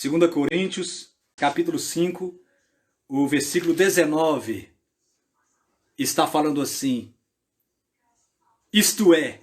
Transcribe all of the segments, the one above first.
2 Coríntios, capítulo 5, o versículo 19, está falando assim: isto é,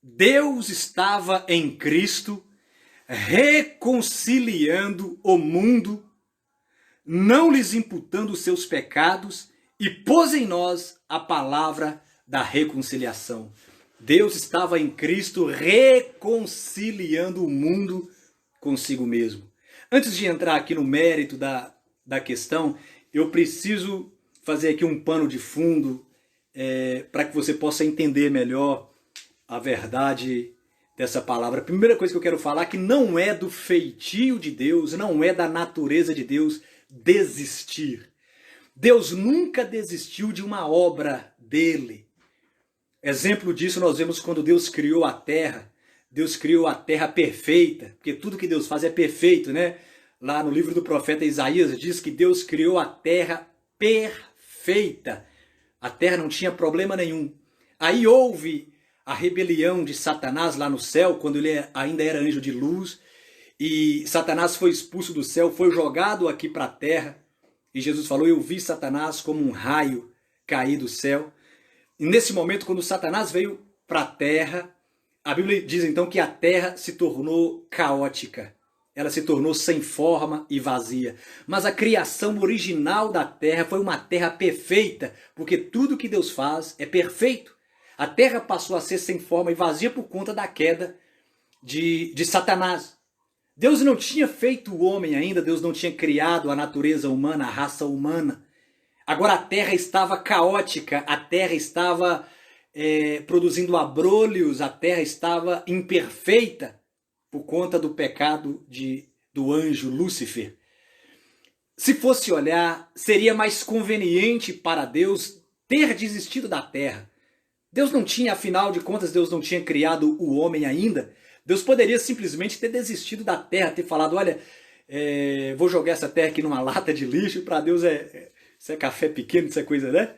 Deus estava em Cristo reconciliando o mundo, não lhes imputando os seus pecados, e pôs em nós a palavra da reconciliação. Deus estava em Cristo reconciliando o mundo consigo mesmo. Antes de entrar aqui no mérito da questão, eu preciso fazer aqui um pano de fundo para que você possa entender melhor a verdade dessa palavra. A primeira coisa que eu quero falar é que não é do feitio de Deus, não é da natureza de Deus desistir. Deus nunca desistiu de uma obra dele. Exemplo disso nós vemos quando Deus criou a terra. Deus criou a terra perfeita, porque tudo que Deus faz é perfeito, né? Lá no livro do profeta Isaías diz que Deus criou a terra perfeita. A terra não tinha problema nenhum. Aí houve a rebelião de Satanás lá no céu, quando ele ainda era anjo de luz, e Satanás foi expulso do céu, foi jogado aqui para a terra, e Jesus falou: eu vi Satanás como um raio cair do céu. E nesse momento, quando Satanás veio para a terra, a Bíblia diz então que a terra se tornou caótica. Ela se tornou sem forma e vazia. Mas a criação original da terra foi uma terra perfeita, porque tudo que Deus faz é perfeito. A terra passou a ser sem forma e vazia por conta da queda de Satanás. Deus não tinha feito o homem ainda, Deus não tinha criado a natureza humana, a raça humana. Agora a terra estava caótica, a terra estava produzindo abrolhos, a terra estava imperfeita por conta do pecado do anjo Lúcifer. Se fosse olhar, seria mais conveniente para Deus ter desistido da terra. Deus não tinha, afinal de contas, Deus não tinha criado o homem ainda. Deus poderia simplesmente ter desistido da terra, ter falado: olha, vou jogar essa terra aqui numa lata de lixo. Para Deus isso é café pequeno, isso é coisa, né?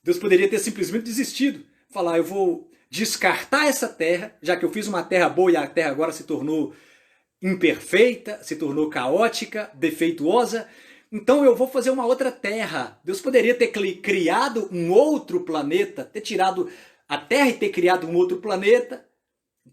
Deus poderia ter simplesmente desistido. Falar: eu vou descartar essa terra, já que eu fiz uma terra boa e a terra agora se tornou imperfeita, se tornou caótica, defeituosa, então eu vou fazer uma outra terra. Deus poderia ter criado um outro planeta, ter tirado a terra e ter criado um outro planeta,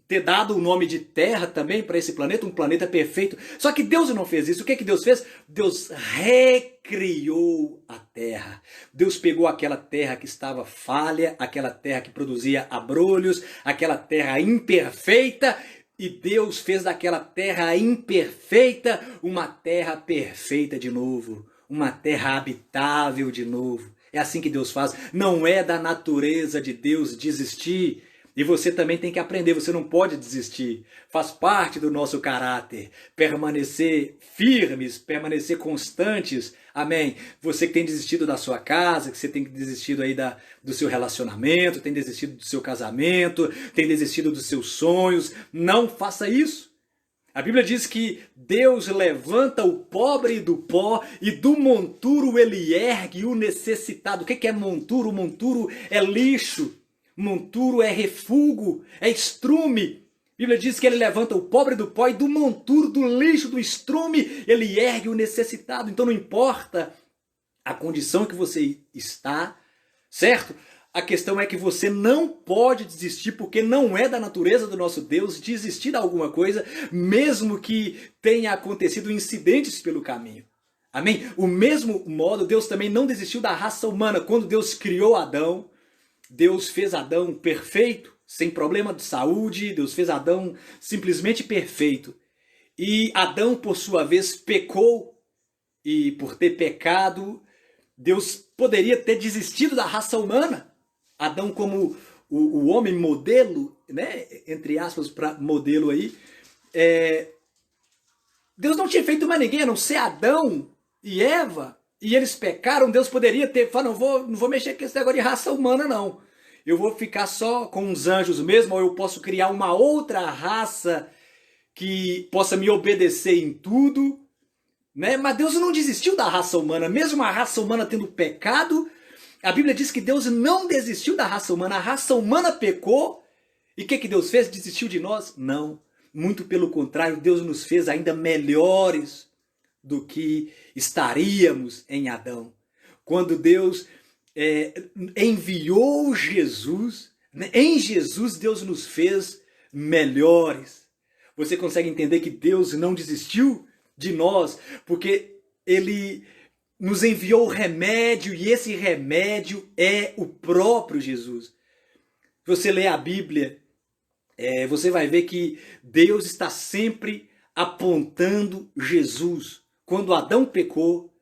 ter dado o nome de terra também para esse planeta, um planeta perfeito. Só que Deus não fez isso. O que Deus fez? Deus recriou a terra. Deus pegou aquela terra que estava falha, aquela terra que produzia abrolhos, aquela terra imperfeita, e Deus fez daquela terra imperfeita uma terra perfeita de novo, uma terra habitável de novo. É assim que Deus faz. Não é da natureza de Deus desistir. E você também tem que aprender, você não pode desistir. Faz parte do nosso caráter. Permanecer firmes, permanecer constantes. Amém? Você que tem desistido da sua casa, que você tem desistido aí do seu relacionamento, tem desistido do seu casamento, tem desistido dos seus sonhos. Não faça isso. A Bíblia diz que Deus levanta o pobre do pó e do monturo ele ergue o necessitado. O que é monturo? Monturo é lixo. Monturo é refúgio, é estrume. A Bíblia diz que ele levanta o pobre do pó e do monturo, do lixo, do estrume, ele ergue o necessitado. Então não importa a condição que você está, certo? A questão é que você não pode desistir, porque não é da natureza do nosso Deus desistir de alguma coisa, mesmo que tenha acontecido incidentes pelo caminho. Amém? O mesmo modo, Deus também não desistiu da raça humana. Quando Deus criou Adão, Deus fez Adão perfeito, sem problema de saúde. Deus fez Adão simplesmente perfeito. E Adão, por sua vez, pecou. E por ter pecado, Deus poderia ter desistido da raça humana. Adão, como o homem modelo, né? Entre aspas, para modelo aí, Deus não tinha feito mais ninguém, a não ser Adão e Eva. E eles pecaram. Deus poderia ter falado: não vou mexer com esse negócio de raça humana, não. Eu vou ficar só com os anjos mesmo, ou eu posso criar uma outra raça que possa me obedecer em tudo, né? Mas Deus não desistiu da raça humana. Mesmo a raça humana tendo pecado, a Bíblia diz que Deus não desistiu da raça humana. A raça humana pecou. E o que Deus fez? Desistiu de nós? Não. Muito pelo contrário, Deus nos fez ainda melhores do que estaríamos em Adão. Quando Deus enviou Jesus, né? Em Jesus Deus nos fez melhores. Você consegue entender que Deus não desistiu de nós, porque Ele nos enviou o remédio, e esse remédio é o próprio Jesus. Se você ler a Bíblia, você vai ver que Deus está sempre apontando Jesus. Quando Adão pecou,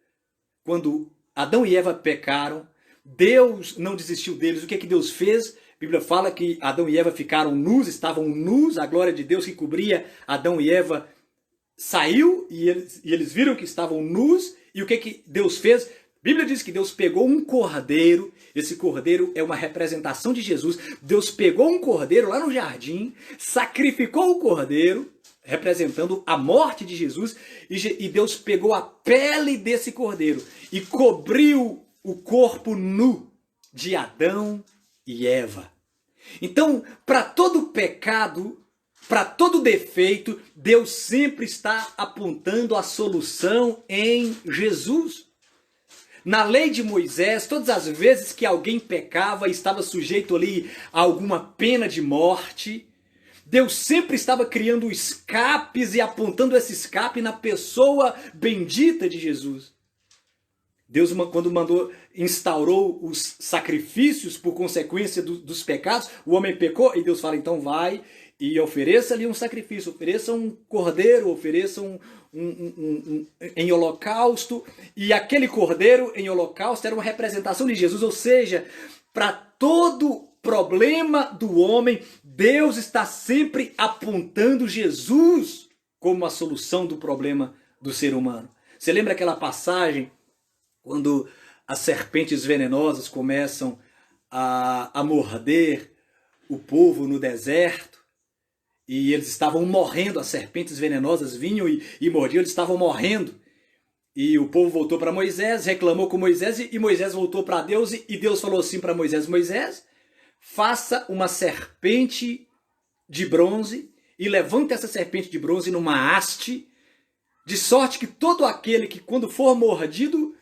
quando Adão e Eva pecaram, Deus não desistiu deles. O que é que Deus fez? A Bíblia fala que Adão e Eva ficaram nus, estavam nus, a glória de Deus que cobria Adão e Eva saiu, e eles viram que estavam nus, e o que é que Deus fez? A Bíblia diz que Deus pegou um cordeiro, esse cordeiro é uma representação de Jesus. Deus pegou um cordeiro lá no jardim, sacrificou o cordeiro, representando a morte de Jesus, e Deus pegou a pele desse cordeiro e cobriu o corpo nu de Adão e Eva. Então, para todo pecado, para todo defeito, Deus sempre está apontando a solução em Jesus. Na lei de Moisés, todas as vezes que alguém pecava e estava sujeito ali a alguma pena de morte, Deus sempre estava criando escapes e apontando esse escape na pessoa bendita de Jesus. Deus, quando instaurou os sacrifícios por consequência dos pecados, o homem pecou e Deus fala, então vai e ofereça ali um sacrifício, ofereça um cordeiro, ofereça em holocausto. E aquele cordeiro em holocausto era uma representação de Jesus, ou seja, para todo problema do homem, Deus está sempre apontando Jesus como a solução do problema do ser humano. Você lembra aquela passagem quando as serpentes venenosas começam a morder o povo no deserto? E eles estavam morrendo, as serpentes venenosas vinham e mordiam, eles estavam morrendo. E o povo voltou para Moisés, reclamou com Moisés, e Moisés voltou para Deus, e Deus falou assim para Moisés, Moisés, faça uma serpente de bronze e levante essa serpente de bronze numa haste, de sorte que todo aquele que quando for mordido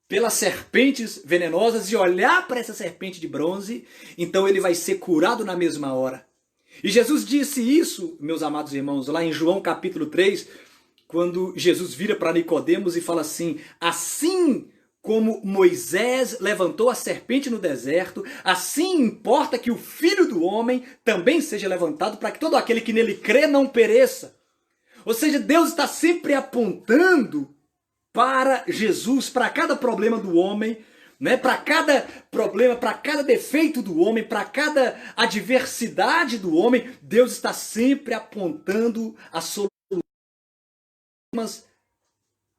pelas serpentes venenosas e olhar para essa serpente de bronze, então ele vai ser curado na mesma hora. E Jesus disse isso, meus amados irmãos, lá em João capítulo 3, quando Jesus vira para Nicodemos e fala assim, assim como Moisés levantou a serpente no deserto, assim importa que o Filho do Homem também seja levantado, para que todo aquele que nele crê não pereça. Ou seja, Deus está sempre apontando para Jesus, para cada problema do homem, né? Para cada problema, para cada defeito do homem, para cada adversidade do homem, Deus está sempre apontando as soluções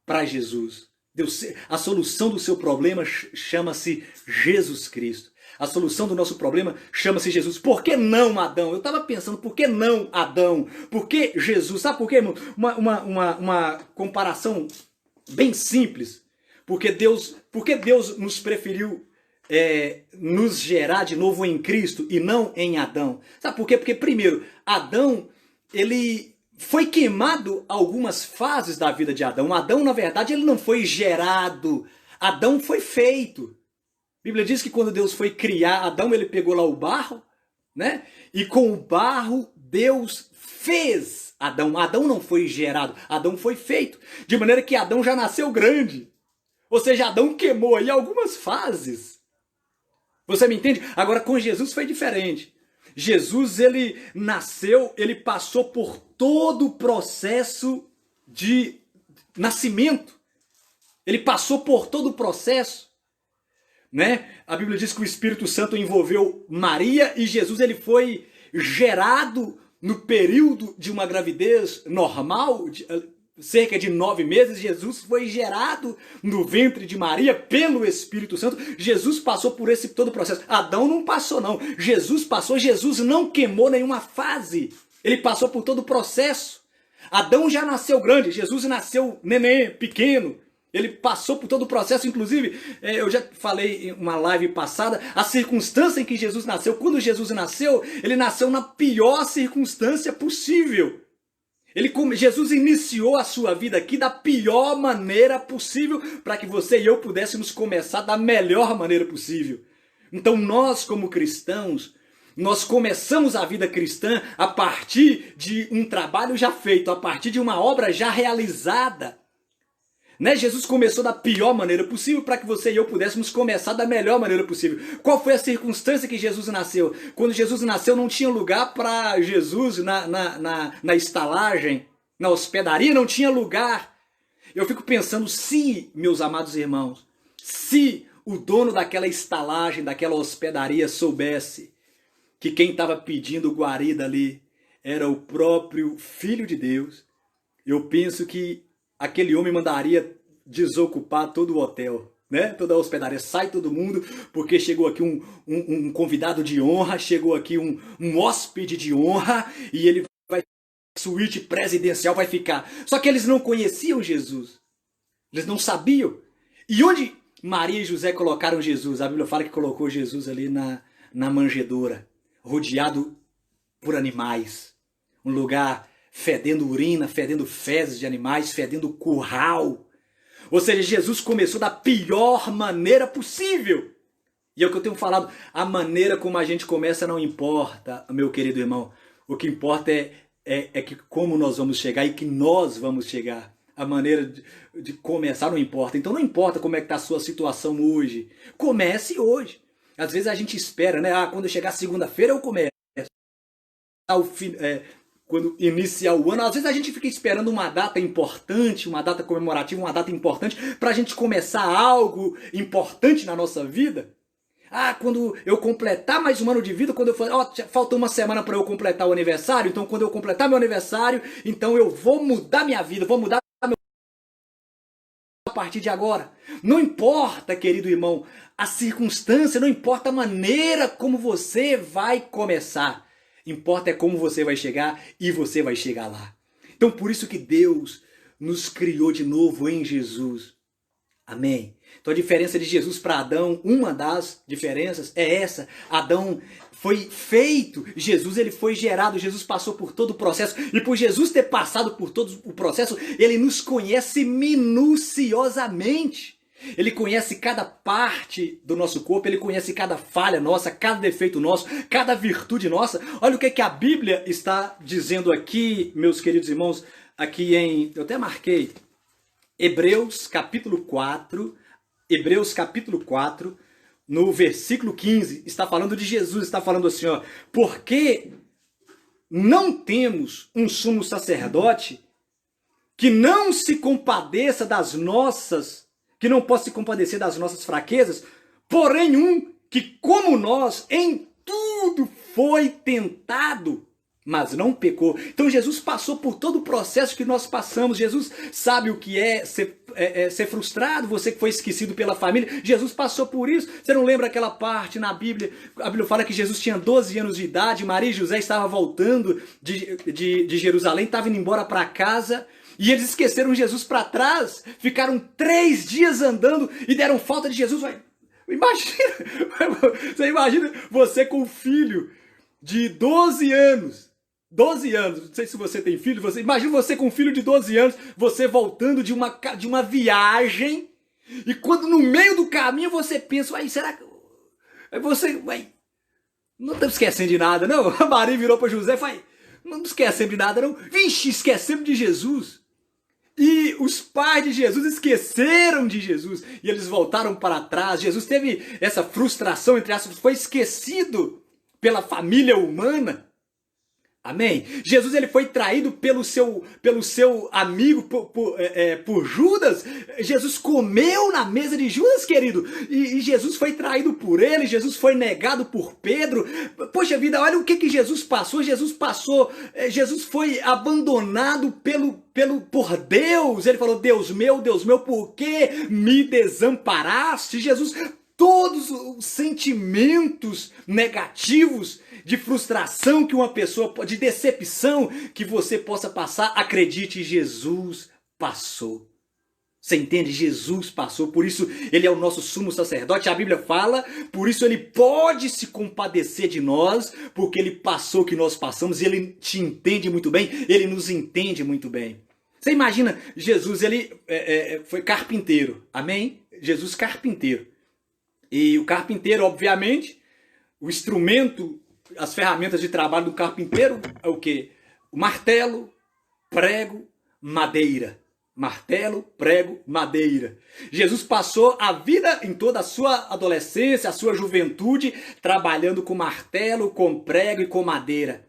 para Jesus. A solução do seu problema chama-se Jesus Cristo. A solução do nosso problema chama-se Jesus. Por que não Adão? Eu estava pensando, por que não Adão? Por que Jesus? Sabe por quê? Uma comparação bem simples. Porque Deus nos preferiu nos gerar de novo em Cristo e não em Adão. Sabe por quê? Porque primeiro, Adão, ele foi queimado algumas fases da vida de Adão. Adão, na verdade, ele não foi gerado. Adão foi feito. A Bíblia diz que quando Deus foi criar Adão, ele pegou lá o barro, né? E com o barro, Deus fez Adão. Adão não foi gerado, Adão foi feito. De maneira que Adão já nasceu grande. Ou seja, Adão queimou aí algumas fases. Você me entende? Agora, com Jesus foi diferente. Jesus, ele nasceu, ele passou por todo o processo de nascimento. Ele passou por todo o processo, né? A Bíblia diz que o Espírito Santo envolveu Maria e Jesus, ele foi gerado no período de uma gravidez normal, cerca de 9 meses. Jesus foi gerado no ventre de Maria pelo Espírito Santo. Jesus passou por esse todo o processo. Adão não passou, não. Jesus passou. Jesus não queimou nenhuma fase. Ele passou por todo o processo. Adão já nasceu grande. Jesus nasceu neném, pequeno. Ele passou por todo o processo. Inclusive, eu já falei em uma live passada, a circunstância em que Jesus nasceu. Quando Jesus nasceu, ele nasceu na pior circunstância possível. Jesus iniciou a sua vida aqui da pior maneira possível para que você e eu pudéssemos começar da melhor maneira possível. Então nós, como cristãos, nós começamos a vida cristã a partir de um trabalho já feito, a partir de uma obra já realizada. Né? Jesus começou da pior maneira possível para que você e eu pudéssemos começar da melhor maneira possível. Qual foi a circunstância que Jesus nasceu? Quando Jesus nasceu não tinha lugar para Jesus na estalagem, na hospedaria, não tinha lugar. Eu fico pensando se, meus amados irmãos, se o dono daquela estalagem, daquela hospedaria soubesse que quem estava pedindo guarida ali era o próprio Filho de Deus, eu penso que aquele homem mandaria desocupar todo o hotel, né? Toda a hospedaria. Sai todo mundo, porque chegou aqui um convidado de honra, chegou aqui um hóspede de honra, e ele vai, suíte presidencial vai ficar. Só que eles não conheciam Jesus. Eles não sabiam. E onde Maria e José colocaram Jesus? A Bíblia fala que colocou Jesus ali na manjedoura, rodeado por animais. Um lugar fedendo urina, fedendo fezes de animais, fedendo curral. Ou seja, Jesus começou da pior maneira possível. E é o que eu tenho falado, a maneira como a gente começa não importa, meu querido irmão. O que importa é que como nós vamos chegar e que nós vamos chegar. A maneira de começar não importa. Então não importa como é que está a sua situação hoje. Comece hoje. Às vezes a gente espera, né? Quando chegar segunda-feira eu começo. Quando iniciar o ano, às vezes a gente fica esperando uma data importante, uma data comemorativa, uma data importante, para a gente começar algo importante na nossa vida. Quando eu completar mais um ano de vida, quando eu falar, falta uma semana para eu completar o aniversário, então quando eu completar meu aniversário, então eu vou mudar minha vida, vou mudar meu a partir de agora. Não importa, querido irmão, a circunstância, não importa a maneira como você vai começar. Importa é como você vai chegar e você vai chegar lá. Então por isso que Deus nos criou de novo em Jesus. Amém? Então a diferença de Jesus para Adão, uma das diferenças é essa. Adão foi feito, Jesus ele foi gerado, Jesus passou por todo o processo. E por Jesus ter passado por todo o processo, ele nos conhece minuciosamente. Ele conhece cada parte do nosso corpo, ele conhece cada falha nossa, cada defeito nosso, cada virtude nossa. Olha o que a Bíblia está dizendo aqui, meus queridos irmãos, aqui eu até marquei, Hebreus capítulo 4, no versículo 15, está falando de Jesus, está falando assim, porque não temos um sumo sacerdote que não se compadeça que não possa se compadecer das nossas fraquezas, porém que como nós em tudo foi tentado, mas não pecou. Então Jesus passou por todo o processo que nós passamos. Jesus sabe o que é ser frustrado, você que foi esquecido pela família. Jesus passou por isso. Você não lembra aquela parte na Bíblia? A Bíblia fala que Jesus tinha 12 anos de idade, Maria e José estavam voltando de Jerusalém, estavam indo embora para casa. E eles esqueceram Jesus para trás, ficaram 3 dias andando e deram falta de Jesus. Você imagina você com um filho de 12 anos. 12 anos, não sei se você tem filho, imagina você com um filho de 12 anos, você voltando de uma viagem, e quando no meio do caminho você pensa, será que... não estamos esquecendo de nada, não? A Maria virou para José e falou, não esquecemos de nada, não? Vixe, esquecemos de Jesus. E os pais de Jesus esqueceram de Jesus e eles voltaram para trás. Jesus teve essa frustração, entre aspas, foi esquecido pela família humana. Amém? Jesus ele foi traído pelo seu amigo, por Judas. Jesus comeu na mesa de Judas, querido. E Jesus foi traído por ele. Jesus foi negado por Pedro. Poxa vida, olha o que Jesus passou. Jesus foi abandonado por Deus. Ele falou, Deus meu, por que me desamparaste? Jesus, todos os sentimentos negativos de frustração que uma pessoa, de decepção que você possa passar, acredite, Jesus passou. Você entende? Jesus passou, por isso ele é o nosso sumo sacerdote. A Bíblia fala, por isso ele pode se compadecer de nós, porque ele passou o que nós passamos e ele te entende muito bem, ele nos entende muito bem. Você imagina, Jesus, ele foi carpinteiro, amém? Jesus carpinteiro. E o carpinteiro, obviamente, o instrumento, as ferramentas de trabalho do carpinteiro é o quê? O martelo, prego, madeira. Martelo, prego, madeira. Jesus passou a vida em toda a sua adolescência, a sua juventude, trabalhando com martelo, com prego e com madeira.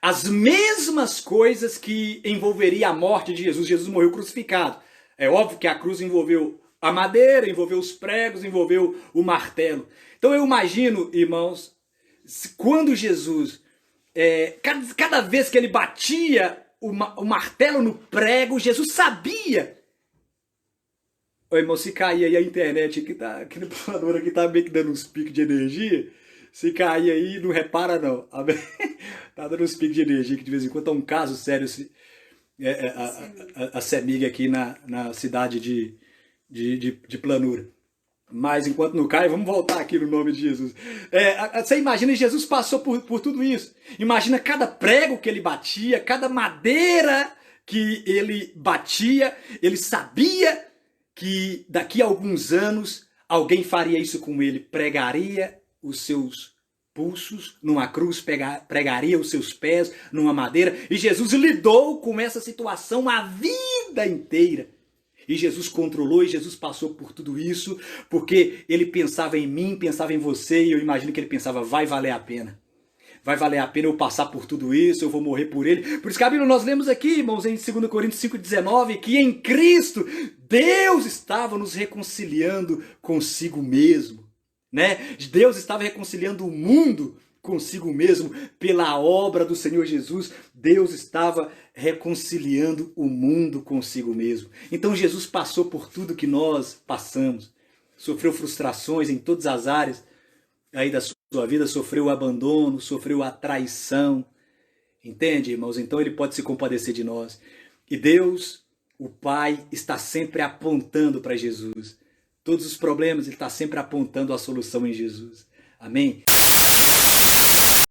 As mesmas coisas que envolveria a morte de Jesus. Jesus morreu crucificado. É óbvio que a cruz envolveu a madeira, envolveu os pregos, envolveu o martelo. Então eu imagino, irmãos, quando Jesus, cada vez que ele batia o martelo no prego, Jesus sabia. Ô, irmão, se cair aí a internet aqui no computador aqui tá meio que dando uns picos de energia. Se cair aí, não repara não. Tá dando uns picos de energia que de vez em quando tá um caso sério. A CEMIG aqui na cidade de Planura. Mas enquanto não cai, vamos voltar aqui no nome de Jesus. Você imagina, Jesus passou por tudo isso. Imagina cada prego que ele batia, cada madeira que ele batia. Ele sabia que daqui a alguns anos alguém faria isso com ele. Pregaria os seus pulsos numa cruz, pregaria os seus pés numa madeira. E Jesus lidou com essa situação a vida inteira. E Jesus controlou e Jesus passou por tudo isso, porque ele pensava em mim, pensava em você, e eu imagino que ele pensava, vai valer a pena. Vai valer a pena eu passar por tudo isso, eu vou morrer por ele. Por isso que a Bíblia nós lemos aqui, irmãos, em 2 Coríntios 5,19, que em Cristo Deus estava nos reconciliando consigo mesmo. Né? Deus estava reconciliando o mundo consigo mesmo pela obra do Senhor Jesus. Deus estava reconciliando o mundo consigo mesmo. Então Jesus passou por tudo que nós passamos, sofreu frustrações em todas as áreas aí da sua vida, sofreu o abandono, sofreu a traição, entende, irmãos? Então ele pode se compadecer de nós. E Deus, o Pai, está sempre apontando para Jesus. Todos os problemas ele está sempre apontando a solução em Jesus. Amém?